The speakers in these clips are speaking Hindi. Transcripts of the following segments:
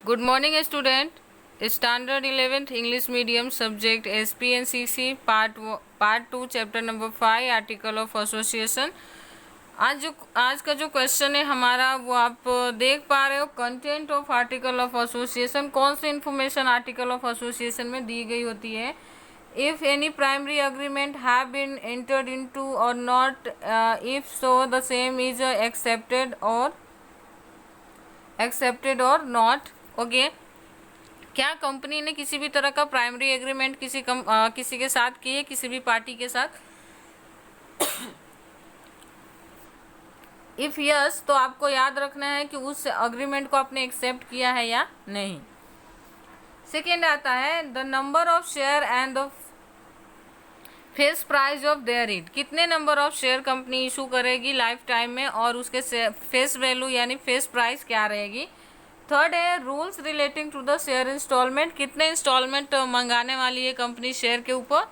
Good morning student. Standard 11th English medium subject SPNCC part 2 chapter number 5 article of association. आज का जो क्वेश्चन है हमारा वो आप देख पा रहे हो, content of article of association. कौन सी इन्फॉर्मेशन आर्टिकल ऑफ एसोसिएशन में दी गई होती है? If any primary agreement have been entered into और not, if so the same is accepted और नॉट। ओके, क्या कंपनी ने किसी भी तरह का प्राइमरी एग्रीमेंट किसी के साथ की है, किसी भी पार्टी के साथ? इफ यस, तो आपको याद रखना है कि उस अग्रीमेंट को आपने एक्सेप्ट किया है या नहीं। सेकेंड आता है the number of share and the face price of there it. कितने number of share company issue करेगी लाइफ टाइम में और उसके फेस वैल्यू यानी फेस प्राइस क्या रहेगी। थर्ड है rules relating to the share instalment. कितने इंस्टॉलमेंट मंगाने वाली है कंपनी शेयर के ऊपर।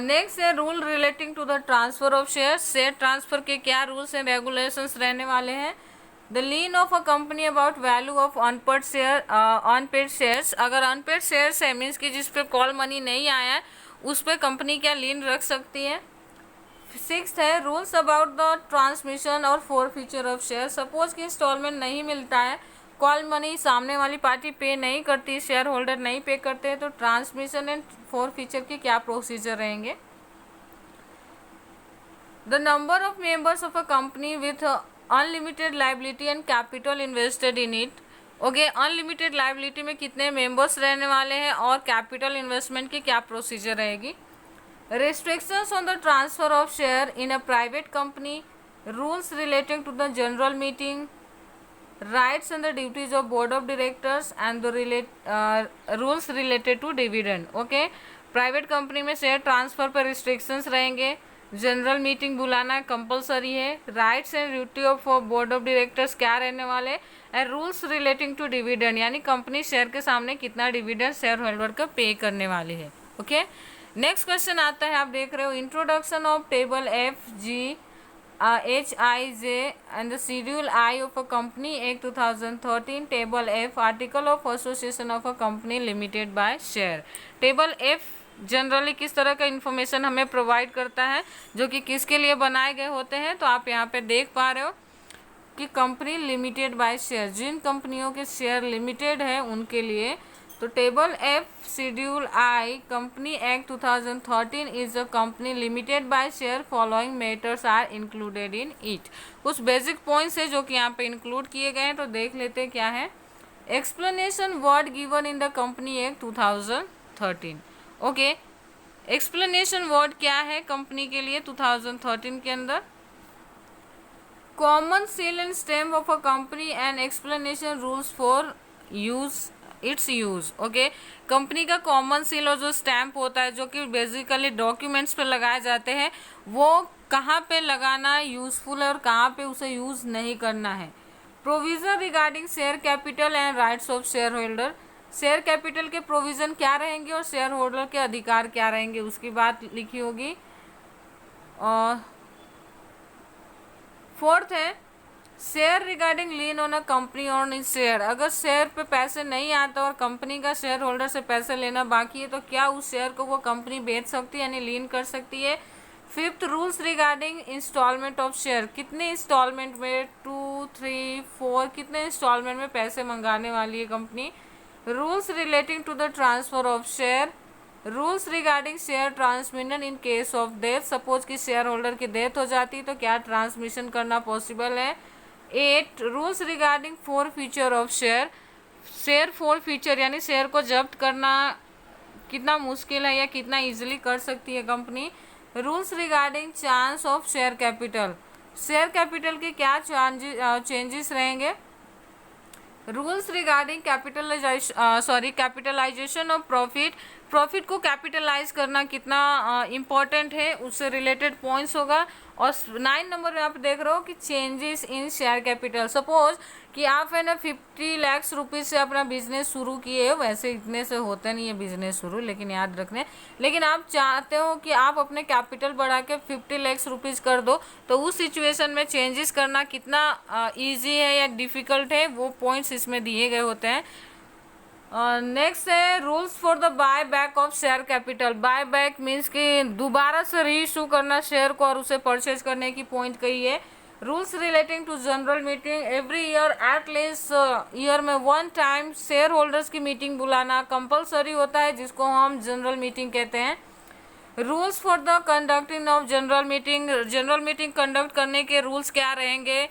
नेक्स्ट है rule relating to the transfer of share. Share transfer के क्या रूल्स एंड रेगुलेशंस रहने वाले हैं। The lean of a company about value of unpaired shares. अगर अनपेड शेयर्स है मीन्स कि जिस पे कॉल मनी नहीं आया है उस पर कंपनी क्या लीन रख सकती है। सिक्स्थ है रूल्स अबाउट द ट्रांसमिशन और फॉरफीचर ऑफ शेयर। सपोज कि इंस्टॉलमेंट नहीं मिलता है, कॉल मनी सामने वाली पार्टी पे नहीं करती, शेयर होल्डर नहीं पे करते हैं, तो ट्रांसमिशन एंड फॉरफीचर के क्या प्रोसीजर रहेंगे। The number of members of a company with unlimited liability and capital invested in it. Okay, unlimited liability में कितने मेंबर्स रहने वाले हैं और कैपिटल इन्वेस्टमेंट की क्या प्रोसीजर रहेगी। Restrictions on the transfer of share in a private company, rules relating to the general meeting, rights and the duties of board of directors and the rules related to dividend. Okay, private company में शेयर ट्रांसफ़र पर रिस्ट्रिक्शंस रहेंगे, जनरल मीटिंग बुलाना कंपलसरी है, rights and duty of board of directors क्या रहने वाले, and rules relating to dividend यानी कंपनी शेयर के सामने कितना डिविडेंड शेयर होल्डर को पे करने वाली है। ओके, नेक्स्ट क्वेश्चन आता है, आप देख रहे हो introduction of table FGHIJ and the schedule I of a company act 2013। Table F article of association of a company limited by share. Table F generally किस तरह का इन्फॉर्मेशन हमें प्रोवाइड करता है, जो कि किसके लिए बनाए गए होते हैं, तो आप यहाँ पे देख पा रहे हो कि कंपनी लिमिटेड बाय शेयर, जिन कंपनियों के शेयर लिमिटेड है उनके लिए। तो table F schedule I company act 2013 is a company limited by share following matters are included in it. कुछ बेसिक पॉइंट्स है जो कि यहाँ पे इंक्लूड किए गए हैं, तो देख लेते हैं क्या है। Explanation word given in the company act 2013। Okay, explanation word क्या है कंपनी के लिए 2013 के अंदर। Common seal and stamp of a company and explanation rules for use it's use. Okay, company का कॉमन सील और जो स्टैम्प होता है जो कि बेसिकली डॉक्यूमेंट्स पे लगाए जाते हैं, वो कहाँ पे लगाना यूजफुल है और कहाँ पे उसे यूज़ नहीं करना है। Provision regarding share capital and rights of share holder. Share capital के प्रोविज़न क्या रहेंगे और शेयर होल्डर के अधिकार क्या रहेंगे उसकी बात लिखी होगी। और फोर्थ है share regarding lean on a company on share. अगर शेयर पे पैसे नहीं आता और कंपनी का शेयर होल्डर से पैसे लेना बाकी है तो क्या उस शेयर को वो कंपनी बेच सकती है यानी लीन कर सकती है। Fifth rules regarding installment of share. कितने इंस्टॉलमेंट में, 2, 3, 4 कितने इंस्टॉलमेंट में पैसे मंगाने वाली है company. Rules relating to the transfer of share. Rules regarding share transmission in case of death. Suppose कि शेयर होल्डर की डेथ हो जाती तो क्या ट्रांसमिशन करना पॉसिबल है। 8 rules regarding forfeiture of share. Share forfeiture यानी शेयर को जब्त करना कितना मुश्किल है या कितना इजीली कर सकती है company. Rules regarding chance of share capital. Share capital के क्या चेंजेस रहेंगे। Rules regarding capitalization of profit. Profit को कैपिटलाइज करना कितना इम्पॉर्टेंट है, उससे रिलेटेड पॉइंट्स होगा। और 9 नंबर में आप देख रहे हो कि changes in share capital. Suppose कि आप है ना 50 लाख रुपीज़ से अपना बिजनेस शुरू किए हो, वैसे इतने से होता नहीं है बिजनेस शुरू, लेकिन याद रखने, लेकिन आप चाहते हो कि आप अपने कैपिटल बढ़ा के 50 लाख रुपीज़ कर दो, तो उस सिचुएशन में चेंजेस करना कितना ईजी है या डिफ़िकल्ट है, वो पॉइंट्स इसमें दिए गए होते हैं। नेक्स्ट है rules for the buy back of share capital. Buy back means कि दोबारा से री इशू करना शेयर को और उसे परचेज करने की पॉइंट कही है। Rules relating to general meeting, every year at least year में 1 टाइम शेयर होल्डर्स की मीटिंग बुलाना कंपलसरी होता है, जिसको हम जनरल मीटिंग कहते हैं। Rules for the conducting of general meeting, general meeting conduct करने के रूल्स क्या रहेंगे।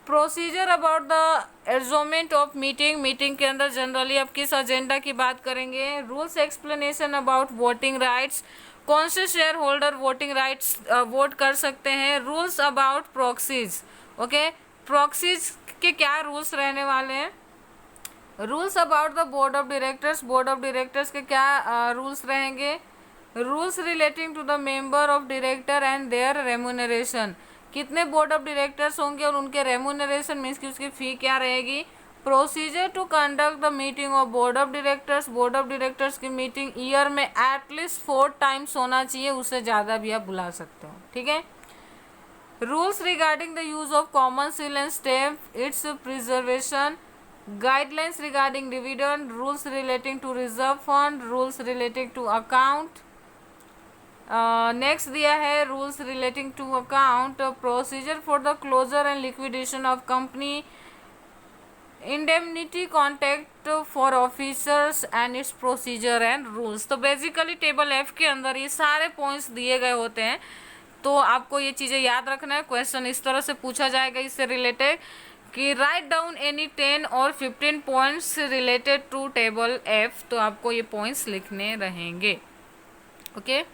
Procedure about the adjournment of meeting, meeting के अंदर जनरली आप किस एजेंडा की बात करेंगे। Rules explanation about voting rights, कौन से share holder voting rights vote कर सकते हैं। Rules about proxies, okay, proxies के क्या रूल्स रहने वाले हैं। Rules about the board of directors, board of directors के क्या रूल्स रहेंगे। Rules relating to the member of director and their remuneration, कितने बोर्ड ऑफ डायरेक्टर्स होंगे और उनके रेम्यूनरेशन मीन्स कि उसकी फ़ी क्या रहेगी। Procedure to conduct the meeting of board of directors, board of directors की मीटिंग ईयर में एटलीस्ट 4 टाइम्स होना चाहिए, उससे ज़्यादा भी आप बुला सकते हो, ठीक है। Rules regarding the use of common seal and stamp, its preservation, guidelines regarding dividend, rules relating to reserve fund, rules relating to account. Next दिया है rules relating to account, procedure for the closure and liquidation of company, indemnity contact for officers and its procedure and rules. तो बेसिकली टेबल एफ के अंदर ये सारे पॉइंट्स दिए गए होते हैं, तो आपको ये चीज़ें याद रखना है। क्वेश्चन इस तरह से पूछा जाएगा इससे रिलेटेड कि राइट डाउन एनी 10 और 15 points related to table F, तो आपको ये पॉइंट्स लिखने रहेंगे, ओके।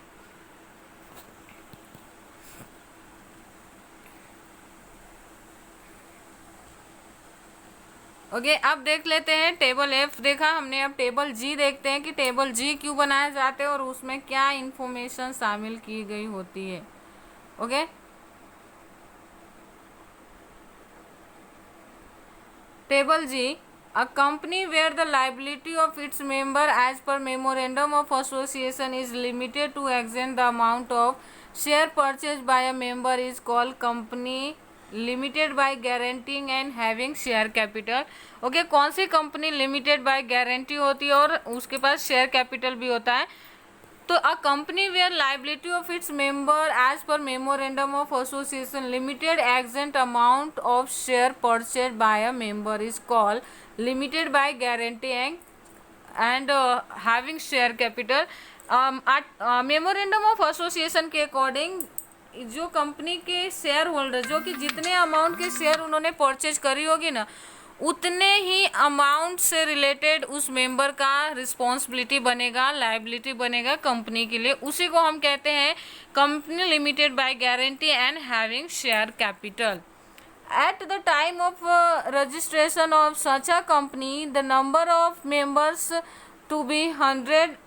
ओके, अब देख लेते हैं टेबल एफ देखा हमने, अब टेबल जी देखते हैं कि टेबल जी क्यों बनाए जाते हैं और उसमें क्या इंफॉर्मेशन शामिल की गई होती है, okay. Table G, a company where the liability of its member as per memorandum of association is limited to exempt the amount of share purchased by a member is called company limited by guaranteeing and having share capital. Okay, कौन सी कंपनी लिमिटेड बाय गारंटी होती है और उसके पास शेयर कैपिटल भी होता है। तो a company where liability of its member as per memorandum of association limited extent amount of share purchase by a member is called limited by guarantee and having share capital. Memorandum of association के अकॉर्डिंग जो कंपनी के शेयर होल्डर जो कि जितने अमाउंट के शेयर उन्होंने परचेज करी होगी ना, उतने ही अमाउंट से रिलेटेड उस मेंबर का रिस्पॉन्सिबिलिटी बनेगा, लाइबिलिटी बनेगा कंपनी के लिए। उसी को हम कहते हैं company limited by guarantee and having share capital. At the time of registration of such a company, the number of members to be 100.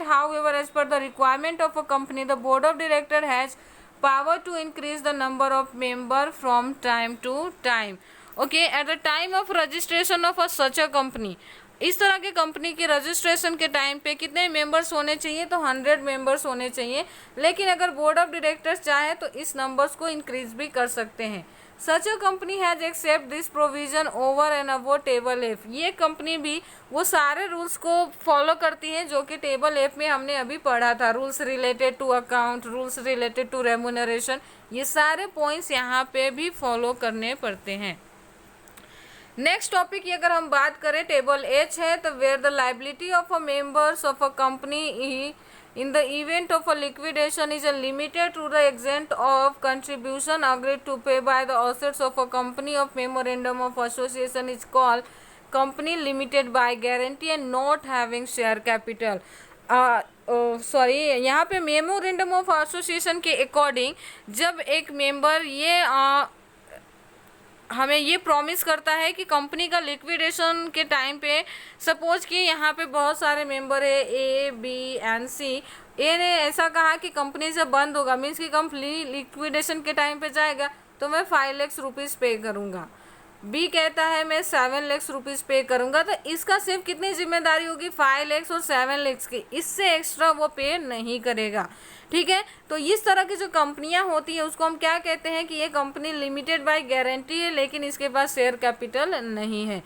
However, as per the requirement of a company, the board of director has power to increase the number of member from time to time. Okay, at the time of registration of a such a company, इस तरह के कंपनी के रजिस्ट्रेशन के टाइम पे कितने मेंबर्स होने चाहिए, तो 100 मेंबर्स होने चाहिए। लेकिन अगर बोर्ड ऑफ डायरेक्टर्स चाहे तो इस नंबर्स को इंक्रीज भी कर सकते हैं। Such a company has except this provision over and above table F. ये कंपनी भी वो सारे रूल्स को फॉलो करती है जो कि टेबल एफ में हमने अभी पढ़ा था। Rules related to account, rules related to remuneration, ये सारे पॉइंट्स यहाँ पे भी फॉलो करने पड़ते हैं। नेक्स्ट टॉपिक की अगर हम बात करें टेबल एच है, तो where the liability of a members of a company in the event of a liquidation is limited to the extent of contribution agreed to pay by the assets of a company of memorandum of association is called company limited by guarantee and not having share capital. Sorry, यहाँ पे मेमोरेंडम ऑफ एसोसिएशन के अकॉर्डिंग जब एक मेंबर ये हमें ये प्रॉमिस करता है कि कंपनी का लिक्विडेशन के टाइम पे, सपोज कि यहाँ पे बहुत सारे मेंबर है ए बी एंड सी। ए ने ऐसा कहा कि कंपनी से बंद होगा, मीन्स कि कंपनी लिक्विडेशन के टाइम पे जाएगा तो मैं 5 लाख रुपीज़ पे करूँगा। बी कहता है मैं 7 लाख रुपीज़ पे करूँगा, तो इसका सिर्फ कितनी जिम्मेदारी होगी, 5 लाख और 7 लाख की, इससे एक्स्ट्रा वो पे नहीं करेगा। ठीक है, तो इस तरह की जो कंपनियां होती है उसको हम क्या कहते हैं कि ये कंपनी लिमिटेड बाय गारंटी है, लेकिन इसके पास शेयर कैपिटल नहीं है।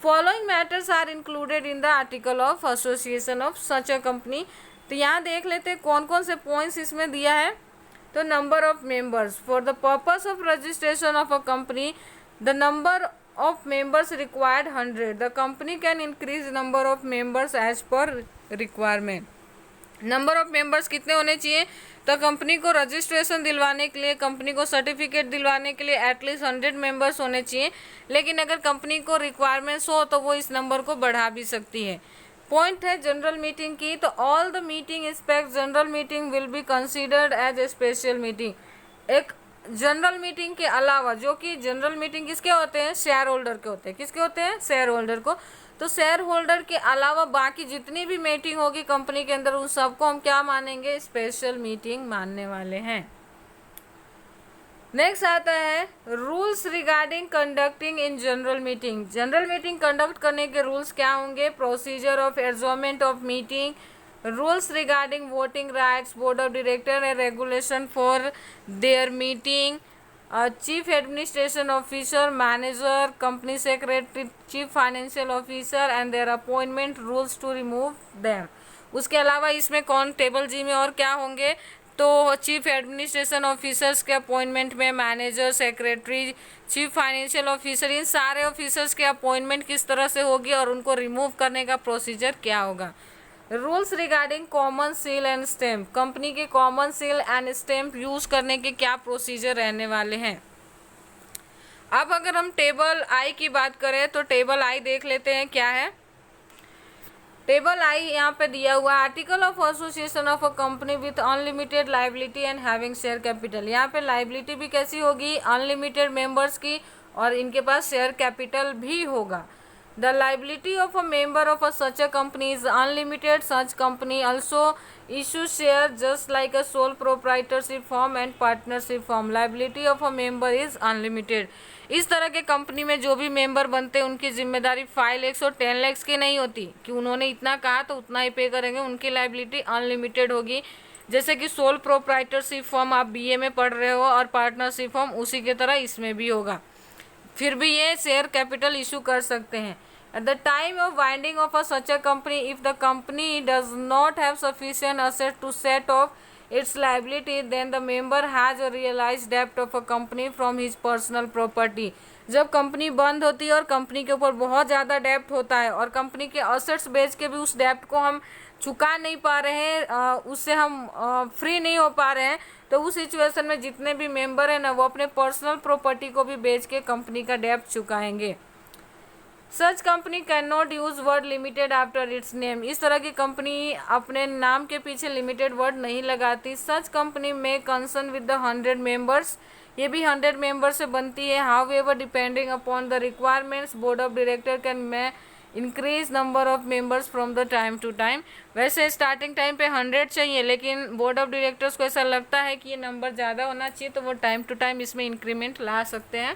Following matters are included in the article of association of such a company. तो यहाँ देख लेते हैं कौन कौन से पॉइंट्स इसमें दिया है। तो number of members for the purpose of registration of a company, the number of members required 100, the company can increase number of members as per requirement। Number of members कितने होने चाहिए, तो कंपनी को रजिस्ट्रेशन दिलवाने के लिए, कंपनी को सर्टिफिकेट दिलवाने के लिए एटलीस्ट 100 मेंबर्स होने चाहिए, लेकिन अगर कंपनी को रिक्वायरमेंट्स हो तो वो इस नंबर को बढ़ा भी सकती है। पॉइंट है जनरल मीटिंग की, तो all the meeting expect general meeting will be considered as a special meeting. एक जनरल मीटिंग के अलावा, जो कि जनरल मीटिंग किसके होते हैं, शेयर होल्डर के होते हैं, किसके होते हैं, शेयर होल्डर को। तो शेयर होल्डर के अलावा बाकी जितनी भी मीटिंग होगी कंपनी के अंदर उन सबको हम क्या मानेंगे, स्पेशल मीटिंग मानने वाले हैं। नेक्स्ट आता है rules regarding conducting in general meeting. General meeting conduct करने के रूल्स क्या होंगे, procedure of adjournment of meeting, rules regarding voting rights, board of director and regulation for their meeting, chief administration officer, manager, company secretary, chief financial officer and their appointment, rules to remove them। उसके अलावा इसमें कौन टेबल जी में और क्या होंगे, तो चीफ एडमिनिस्ट्रेशन ऑफिसर्स के अपॉइंटमेंट में, manager, secretary, chief financial officer, इन सारे ऑफिसर्स के अपॉइंटमेंट किस तरह से होगी और उनको रिमूव करने का प्रोसीजर क्या होगा। Rules regarding common seal and stamp, company के common seal and stamp use करने के क्या प्रोसीजर रहने वाले हैं। अब अगर हम टेबल आई की बात करें तो टेबल आई देख लेते हैं क्या है। टेबल आई यहाँ पे दिया हुआ article of association of a company with unlimited liability and having share capital. यहाँ पे लाइबिलिटी भी कैसी होगी, अनलिमिटेड मेंबर्स की, और इनके पास शेयर कैपिटल भी होगा। The liability of a member of a such a company is unlimited. Such company also issues share just like a sole proprietorship firm and partnership firm. Liability of a member is unlimited. इस तरह के कंपनी में जो भी मेंबर बनते हैं उनकी जिम्मेदारी 5 लाख और 10 लाख की नहीं होती कि उन्होंने इतना कहा तो उतना ही पे करेंगे, उनकी लाइबिलिटी अनलिमिटेड होगी। जैसे कि सोल प्रोप्राइटरशिप फर्म आप बीए में पढ़ रहे हो और पार्टनरशिप फर्म उसी की तरह इसमें भी होगा, फिर भी ये शेयर कैपिटल इशू कर सकते हैं। At the time of winding of a such a company, if the company does not have sufficient asset to set off its liability, then the member has a realised डेब्ट of a company from his personal property. जब कंपनी बंद होती है और कंपनी के ऊपर बहुत ज़्यादा डेब्ट होता है और कंपनी के असेट्स बेच के भी उस डेब्ट को हम चुका नहीं पा रहे हैं, उससे हम फ्री नहीं हो पा रहे हैं, तो उस सिचुएशन में जितने भी मेंबर हैं ना वो अपने पर्सनल प्रॉपर्टी को भी बेच के कंपनी का डेब्ट चुकाएंगे। Such company can not use word limited after it's name. इस तरह की कंपनी अपने नाम के पीछे लिमिटेड वर्ड नहीं लगाती। सच कंपनी में कंसर्न विद द 100 मेंबर्स, ये भी 100 मेंबर से बनती है। However depending upon the requirements, board of director can may increase number of members from the time to time. वैसे स्टार्टिंग टाइम पे 100 चाहिए, लेकिन बोर्ड ऑफ डायरेक्टर्स को ऐसा लगता है कि ये नंबर ज़्यादा होना चाहिए तो वो टाइम टू टाइम इसमें इंक्रीमेंट ला सकते हैं।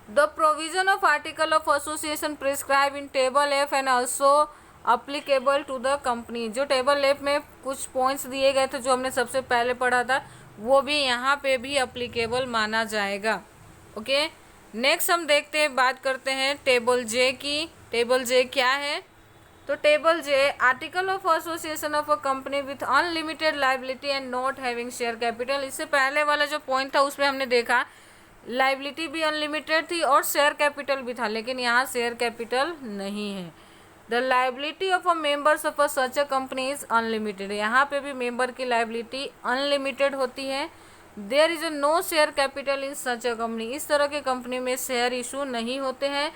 The provision of article of association prescribe in table F and also applicable to the company. जो टेबल एफ में कुछ पॉइंट्स दिए गए थे जो हमने सबसे पहले पढ़ा था वो भी यहाँ पे भी अप्लीकेबल माना जाएगा। ओके, नेक्स्ट हम देखते हैं, बात करते हैं टेबल जे की। टेबल जे क्या है, तो table J article of association of a company with unlimited liability and not having share capital. इससे पहले वाला जो पॉइंट था उसमें हमने देखा लाइबिलिटी भी अनलिमिटेड थी और शेयर कैपिटल भी था, लेकिन यहाँ शेयर कैपिटल नहीं है। The liability of a members of a such a company is unlimited. यहाँ पे भी मेंबर की लाइबिलिटी अनलिमिटेड होती है। There is no share capital in such a company. इस तरह के कंपनी में शेयर इशू नहीं होते हैं।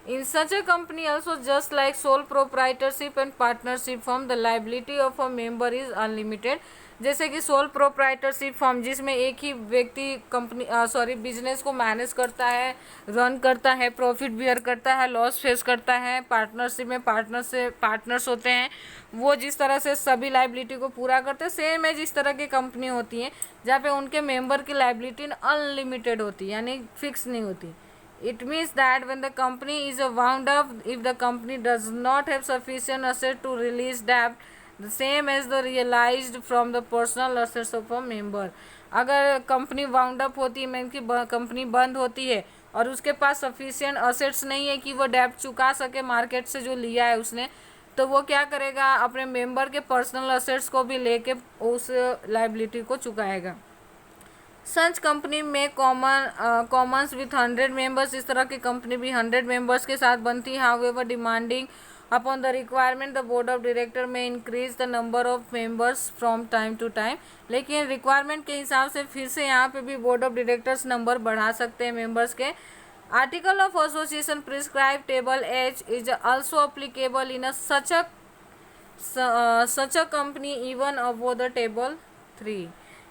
In such a company also just like sole proprietorship and partnership firm, the liability of a member is unlimited. जैसे कि सोल प्रोप्राइटरशिप फॉर्म, जिसमें एक ही व्यक्ति कंपनी बिजनेस को मैनेज करता है, रन करता है, प्रॉफिट बियर करता है, लॉस फेस करता है। पार्टनरशिप में पार्टनर्स होते हैं, वो जिस तरह से सभी लाइबिलिटी को पूरा करते हैं, सेम है जिस तरह की कंपनी होती है जहाँ पे उनके मेंबर की लाइबिलिटी अनलिमिटेड होती है, यानी फिक्स नहीं होती। It means that when the company is wound up, if the company does not have sufficient asset to release debt, the same as the realized from the personal assets of a member. अगर कंपनी वाउंड अप होती है, मीन की कंपनी बंद होती है और उसके पास सफिशिएंट असेट्स नहीं है कि वो डेब्ट चुका सके मार्केट से जो लिया है उसने, तो वो क्या करेगा, अपने मेंबर के पर्सनल असेट्स को भी लेके उस लाइबिलिटी को चुकाएगा। सच कंपनी में कॉमन्स विथ 100 मेंबर्स, इस तरह की कंपनी भी 100 मेंबर्स के साथ बनती है। However demanding upon the requirement the board of director may increase the number of members from time to time. लेकिन रिक्वायरमेंट के हिसाब से फिर से यहाँ पे भी बोर्ड ऑफ डायरेक्टर्स नंबर बढ़ा सकते हैं मेंबर्स के। Article of association prescribe table H is also applicable in such a company even above the table 3।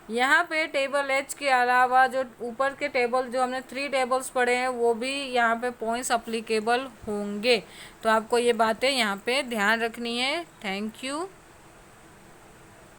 यहाँ पे टेबल एच के अलावा जो ऊपर के टेबल, जो हमने 3 टेबल्स पढ़े हैं, वो भी यहाँ पे पॉइंट्स अप्लीकेबल होंगे। तो आपको ये बातें यहाँ पे ध्यान रखनी है। Thank you.